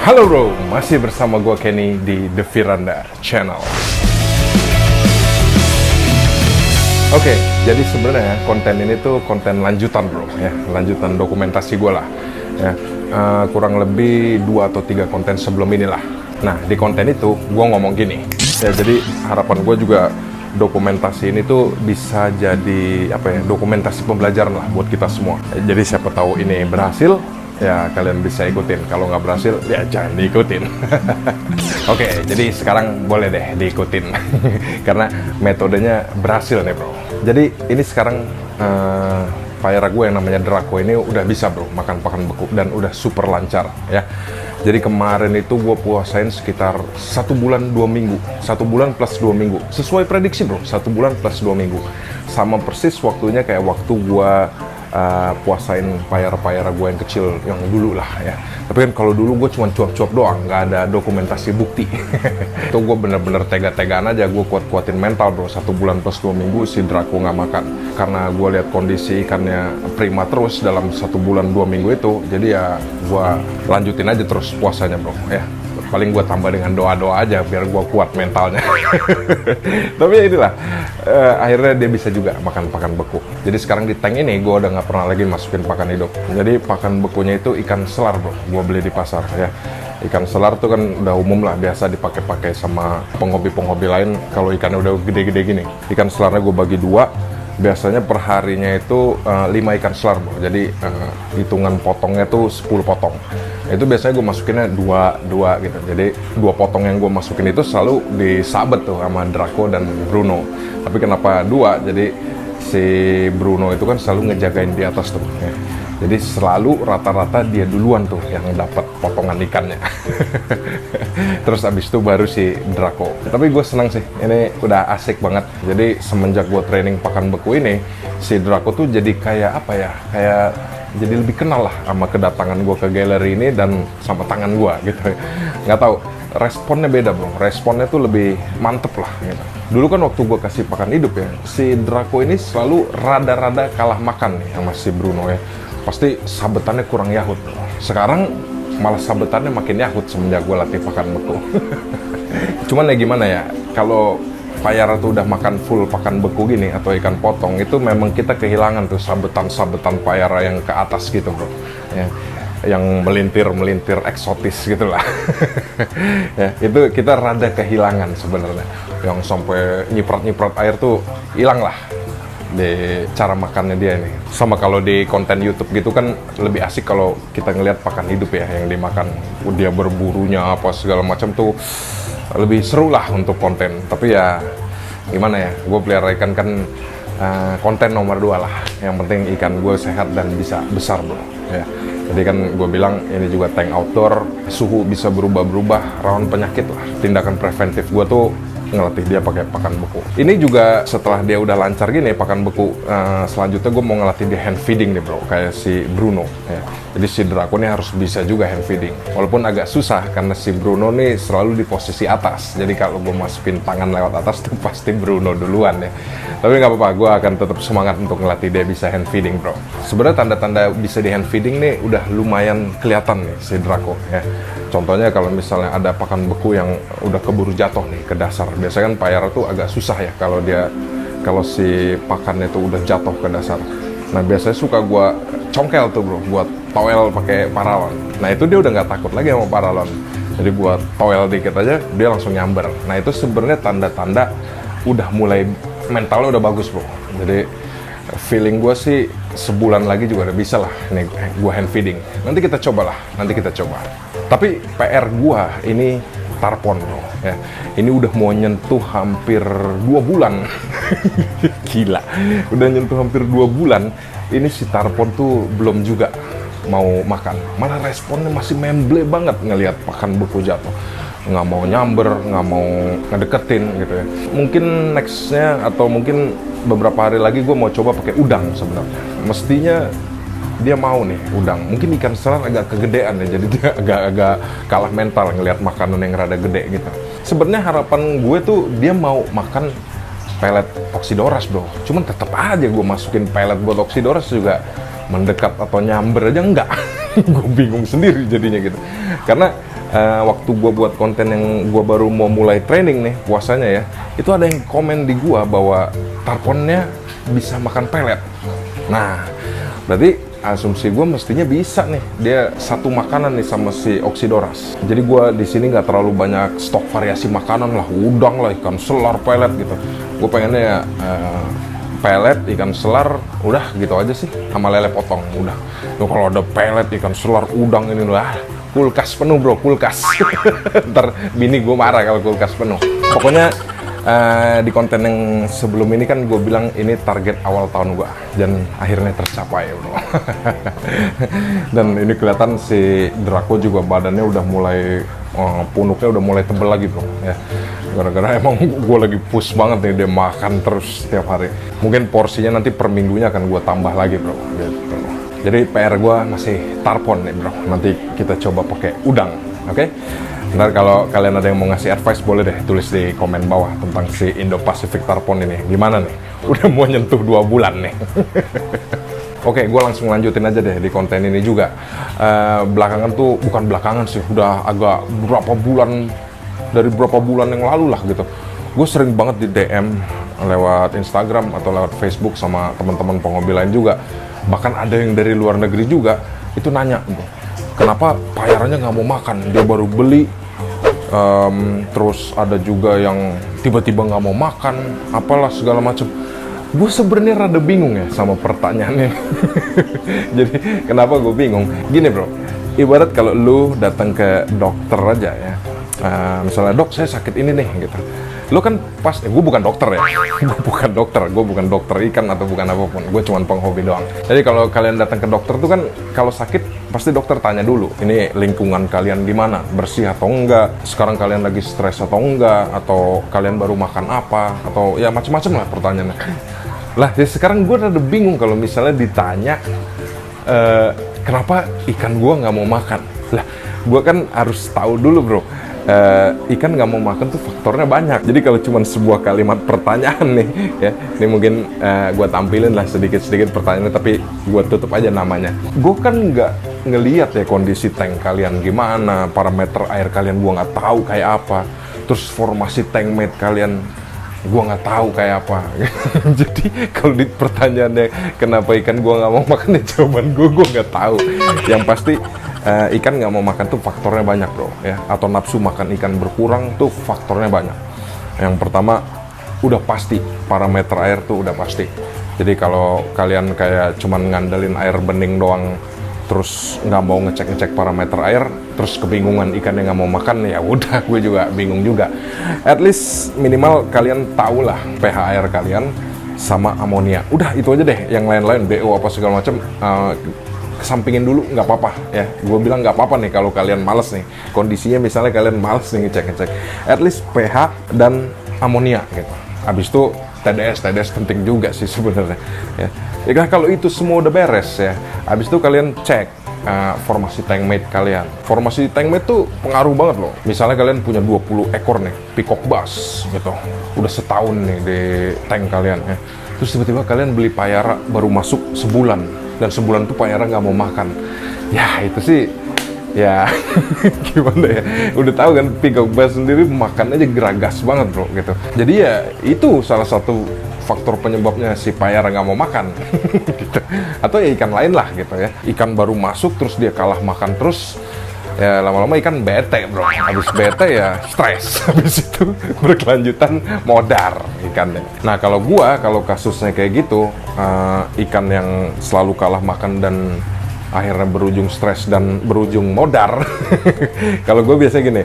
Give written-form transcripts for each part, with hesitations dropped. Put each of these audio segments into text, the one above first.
Halo bro, masih bersama gue Kenny di The Firanda Channel. Oke, jadi sebenarnya konten ini tuh konten lanjutan bro, ya, lanjutan dokumentasi gue lah, ya, kurang lebih 2 atau 3 konten sebelum inilah. Nah, di konten itu gue ngomong gini, ya, jadi harapan gue juga dokumentasi ini tuh bisa jadi apa ya, dokumentasi pembelajaran lah buat kita semua. Jadi siapa tahu ini berhasil, ya kalian bisa ikutin. Kalau nggak berhasil, ya jangan diikutin. Oke, jadi sekarang boleh deh diikutin. Karena metodenya berhasil nih bro. Jadi ini sekarang Pyra gue yang namanya Draco ini udah bisa bro makan pakan beku dan udah super lancar ya. Jadi kemarin itu gue puasain sekitar 1 bulan 2 minggu, 1 bulan plus 2 minggu, sesuai prediksi bro, 1 bulan plus 2 minggu, sama persis waktunya kayak waktu gue puasain Pyra gue yang kecil yang dulu lah ya. Tapi kan kalau dulu gue cuma cuap-cuap doang, nggak ada dokumentasi bukti. Itu gue bener-bener tega-tegaan aja, gue kuat-kuatin mental bro. 1 bulan plus 2 minggu si Draco nggak makan, karena gue lihat kondisi ikannya prima terus dalam 1 bulan 2 minggu itu. Jadi ya gue lanjutin aja terus puasanya bro ya. Paling gue tambah dengan doa-doa aja biar gue kuat mentalnya. Tapi ya inilah, akhirnya dia bisa juga makan pakan beku. Jadi sekarang di tank ini gue udah nggak pernah lagi masukin pakan hidup. Jadi pakan bekunya itu ikan selar bro, gue beli di pasar ya. Ikan selar tuh kan udah umum lah, biasa dipakai-pakai sama penghobi-penghobi lain kalau ikannya udah gede-gede gini. Ikan selarnya gue bagi 2. Biasanya per harinya itu 5 ikan selar bro. Jadi hitungan potongnya tuh 10 potong. Itu biasanya gue masukinnya 2 gitu. Jadi 2 potong yang gue masukin itu selalu disabet tuh sama Draco dan Bruno. Tapi kenapa 2? Jadi si Bruno itu kan selalu ngejagain di atas tuh ya. Jadi selalu rata-rata dia duluan tuh yang dapat potongan ikannya. Terus abis itu baru si Draco. Tapi gue senang sih, ini udah asik banget. Jadi semenjak gue training pakan beku ini, si Draco tuh jadi kayak apa ya, kayak jadi lebih kenal lah sama kedatangan gue ke galeri ini dan sama tangan gue gitu. Nggak tahu, responnya beda bro, responnya tuh lebih mantep lah gitu. Dulu kan waktu gue kasih pakan hidup ya, si Draco ini selalu rada-rada kalah makan nih sama si Bruno ya. Pasti sabetannya kurang yahut. Sekarang malah sabetannya makin yahut semenjak gue latih pakan beku. Cuman ya gimana ya, kalau Pyra tuh udah makan full pakan beku gini atau ikan potong, itu memang kita kehilangan tuh sabetan-sabetan Pyra yang ke atas gitu bro ya, yang melintir-melintir eksotis gitu lah. Ya, itu kita rada kehilangan sebenarnya, yang sampai nyiprat-nyiprat air tuh hilang lah di cara makannya dia ini. Sama kalau di konten YouTube gitu kan lebih asik kalau kita ngelihat pakan hidup ya yang dimakan, dia berburunya apa segala macam tuh lebih seru lah untuk konten. Tapi ya gimana ya, gue pelihara ikan kan konten nomor 2 lah. Yang penting ikan gue sehat dan bisa besar bro ya. Jadi kan gue bilang ini juga tank outdoor, suhu bisa berubah-berubah, rawan penyakit lah. Tindakan preventif gue tuh ngelatih dia pakai pakan beku. Ini juga setelah dia udah lancar gini pakan beku, selanjutnya gue mau ngelatih dia hand feeding nih bro, kayak si Bruno ya. Jadi si Draco nih harus bisa juga hand feeding, walaupun agak susah karena si Bruno nih selalu di posisi atas. Jadi kalau gue masukin tangan lewat atas tuh pasti Bruno duluan ya. Tapi nggak apa-apa, gue akan tetap semangat untuk ngelatih dia bisa hand feeding bro. Sebenarnya tanda-tanda bisa di hand feeding nih udah lumayan kelihatan nih si Draco ya. Contohnya kalau misalnya ada pakan beku yang udah keburu jatuh nih ke dasar. Biasanya kan Pyra tuh agak susah ya kalau si pakannya tuh udah jatuh ke dasar. Nah biasanya suka gue congkel tuh bro, buat towel pakai paralon. Nah itu dia udah nggak takut lagi sama paralon. Jadi buat towel dikit aja dia langsung nyamber. Nah itu sebenarnya tanda-tanda udah mulai mentalnya udah bagus bro. Jadi feeling gue sih sebulan lagi juga udah bisa lah nih gue hand feeding. Nanti kita coba. Tapi PR gua ini tarpon bro ya. Ini udah mau nyentuh hampir 2 bulan. Gila, udah nyentuh hampir 2 bulan. Ini si tarpon tuh belum juga mau makan. Malah responnya masih memble banget ngelihat pakan beku jatuh. Nggak mau nyamber, nggak mau ngedeketin gitu ya. Mungkin nextnya atau mungkin beberapa hari lagi gue mau coba pakai udang sebenarnya. Mestinya dia mau nih udang. Mungkin ikan selar agak kegedean ya, jadi dia agak kalah mental ngelihat makanan yang rada gede gitu. Sebenarnya harapan gue tuh dia mau makan pelet Oxydoras bro. Cuman tetap aja gue masukin pelet buat Oxydoras juga mendekat atau nyamber aja enggak. Gue bingung sendiri jadinya gitu. Karena waktu gue buat konten yang gue baru mau mulai training nih puasanya ya, itu ada yang komen di gue bahwa tarponnya bisa makan pelet. Nah, berarti asumsi gue mestinya bisa nih, dia satu makanan nih sama si Oxidoras. Jadi gue di sini nggak terlalu banyak stok variasi makanan lah, udang lah, ikan selar, pelet gitu. Gue pengennya ya pelet, ikan selar, udah gitu aja sih, sama lele potong, udah. Tuh kalau ada pelet, ikan selar, udang ini lah, kulkas penuh bro, kulkas. Ntar bini gue marah kalau kulkas penuh. Pokoknya di konten yang sebelum ini kan gue bilang ini target awal tahun gue, dan akhirnya tercapai bro. Dan ini kelihatan si Draco juga badannya udah mulai punuknya udah mulai tebel lagi bro ya, gara-gara emang gue lagi push banget nih, dia makan terus setiap hari. Mungkin porsinya nanti per minggunya akan gue tambah lagi bro gitu. Jadi PR gue masih tarpon nih bro, nanti kita coba pakai udang, oke? Ntar kalau kalian ada yang mau ngasih advice, boleh deh tulis di komen bawah tentang si Indo-Pacific Tarpon ini. Gimana nih? Udah mau nyentuh 2 bulan nih. Oke, gue langsung lanjutin aja deh di konten ini juga. Belakangan tuh, bukan belakangan sih, udah agak dari berapa bulan yang lalu lah gitu. Gue sering banget di DM lewat Instagram atau lewat Facebook sama teman-teman penghobi lain juga. Bahkan ada yang dari luar negeri juga, itu nanya, kenapa payarannya nggak mau makan? Dia baru beli. Terus ada juga yang tiba-tiba nggak mau makan, apalah segala macam. Gue sebenarnya rada bingung ya sama pertanyaannya. Jadi kenapa gue bingung? Gini bro, ibarat kalau lu datang ke dokter aja ya, misalnya dok saya sakit ini nih gitu. Lo kan pas, gue bukan dokter ya, gue bukan dokter ikan atau bukan apapun, gue cuma penghobi doang. Jadi kalau kalian datang ke dokter tuh kan, kalau sakit pasti dokter tanya dulu, ini lingkungan kalian gimana, bersih atau enggak, sekarang kalian lagi stres atau enggak, atau kalian baru makan apa, atau ya macam-macam lah pertanyaannya. Lah, jadi sekarang gue rada bingung kalau misalnya ditanya, kenapa ikan gue nggak mau makan? Lah, gue kan harus tahu dulu bro. Ikan nggak mau makan tuh faktornya banyak. Jadi kalau cuma sebuah kalimat pertanyaan nih ya, ini mungkin gue tampilin lah sedikit-sedikit pertanyaannya, tapi gue tutup aja namanya. Gue kan nggak ngeliat ya kondisi tank kalian gimana, parameter air kalian gue nggak tahu kayak apa, terus formasi tank mate kalian gue nggak tahu kayak apa. Jadi kalau di pertanyaannya kenapa ikan gue nggak mau makan, ya jawaban gue nggak tahu. Yang pasti ikan nggak mau makan tuh faktornya banyak bro ya, atau nafsu makan ikan berkurang tuh faktornya banyak. Yang pertama udah pasti parameter air tuh udah pasti. Jadi kalau kalian kayak cuman ngandelin air bening doang, terus nggak mau ngecek parameter air, terus kebingungan ikannya nggak mau makan, ya udah gue juga bingung juga. At least minimal kalian tahu lah pH air kalian sama amonia. Udah itu aja deh, yang lain-lain BO apa segala macam kesampingin dulu, nggak apa-apa ya. Gue bilang nggak apa-apa nih kalau kalian males nih, kondisinya misalnya kalian males nih ngecek at least pH dan amonia gitu. Habis itu TDS penting juga sih sebenarnya ya. Ya kalau itu semua udah beres ya, habis itu kalian cek formasi tank mate kalian. Formasi tank mate tuh pengaruh banget loh. Misalnya kalian punya 20 ekor nih peacock bass gitu, udah setahun nih di tank kalian ya, terus tiba-tiba kalian beli payara baru masuk sebulan, dan sebulan tuh payara nggak mau makan. Ya itu sih ya gimana ya, udah tahu kan peacock bass sendiri makan aja geragas banget bro gitu. Jadi ya itu salah satu faktor penyebabnya si payara nggak mau makan. Gitu. Atau ya ikan lain lah gitu ya, ikan baru masuk terus dia kalah makan terus, ya lama-lama ikan bete bro. Habis bete ya stres, habis itu berkelanjutan modar ikannya. Nah kalau kasusnya kayak gitu, ikan yang selalu kalah makan dan akhirnya berujung stres dan berujung modar. Kalau gue biasanya gini,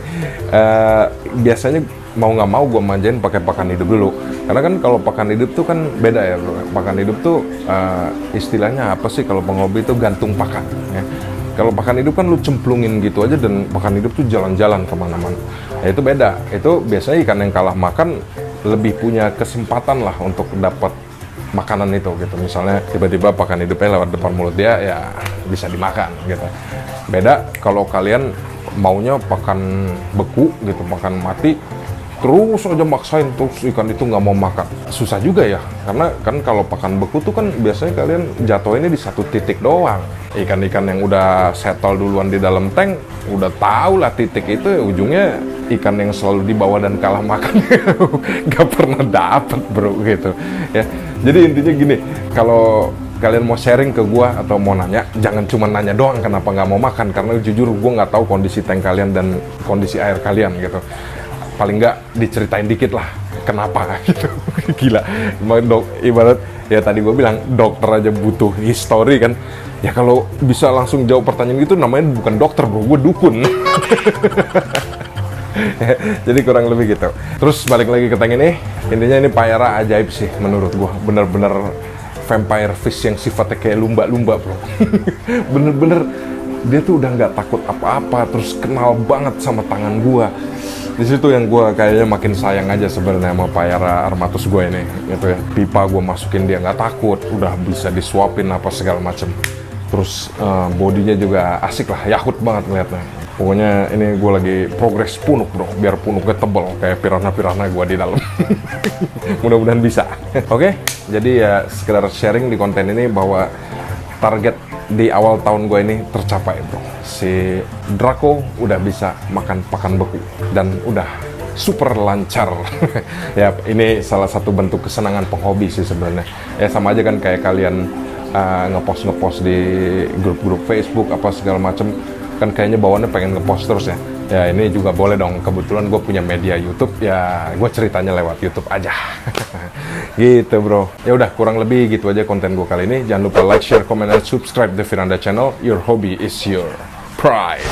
biasanya mau nggak mau gue manjain pakai pakan hidup dulu. Karena kan kalau pakan hidup tuh kan beda ya bro. Pakan hidup tuh istilahnya apa sih kalau penghobi itu gantung pakan ya. Kalau pakan hidup kan lu cemplungin gitu aja, dan pakan hidup tuh jalan-jalan kemana-mana. Ya itu beda. Itu biasanya ikan yang kalah makan lebih punya kesempatan lah untuk dapat makanan itu gitu. Misalnya tiba-tiba pakan hidupnya lewat depan mulut dia, ya bisa dimakan gitu. Beda kalau kalian maunya pakan beku gitu, pakan mati, terus aja maksain, terus ikan itu nggak mau makan. Susah juga ya, karena kan kalau pakan beku tuh kan biasanya kalian jatuhinnya di satu titik doang. Ikan-ikan yang udah settle duluan di dalam tank, udah tahu lah titik itu ujungnya ikan yang selalu dibawa dan kalah makan nggak pernah dapet bro gitu ya. Jadi intinya gini, kalau kalian mau sharing ke gua atau mau nanya, jangan cuma nanya doang kenapa nggak mau makan, karena jujur gua nggak tahu kondisi tank kalian dan kondisi air kalian gitu. Paling nggak diceritain dikit lah kenapa gitu. Gila, ibarat ya tadi gue bilang dokter aja butuh history kan. Ya kalau bisa langsung jawab pertanyaan gitu namanya bukan dokter bro, gue dukun. Jadi kurang lebih gitu. Terus balik lagi ke tank ini, intinya ini Payara ajaib sih menurut gue. Bener-bener vampire fish yang sifatnya kayak lumba-lumba bro. Bener-bener dia tuh udah nggak takut apa-apa, terus kenal banget sama tangan gue. Di situ yang gue kayaknya makin sayang aja sebenarnya sama Payara armatus gue ini, gitu ya. Pipa gue masukin dia nggak takut, udah bisa disuapin apa segala macem. Terus bodinya juga asik lah, yahut banget ngeliatnya. Pokoknya ini gue lagi progres punuk bro, biar punuknya tebel kayak piranha-piranha gue di dalam. Mudah-mudahan bisa. Oke, jadi ya sekedar sharing di konten ini bahwa target di awal tahun gue ini tercapai bro. Si Draco udah bisa makan pakan beku dan udah super lancar. Ya ini salah satu bentuk kesenangan penghobi sih sebenarnya. Ya sama aja kan kayak kalian ngepost di grup-grup Facebook apa segala macem, kan kayaknya bawaannya pengen ngepost terus ya. Ya ini juga boleh dong, kebetulan gue punya media YouTube, ya gue ceritanya lewat YouTube aja. Gitu bro. Ya udah kurang lebih gitu aja konten gue kali ini. Jangan lupa like, share, comment, dan subscribe The Firanda Channel. Your hobby is your pride.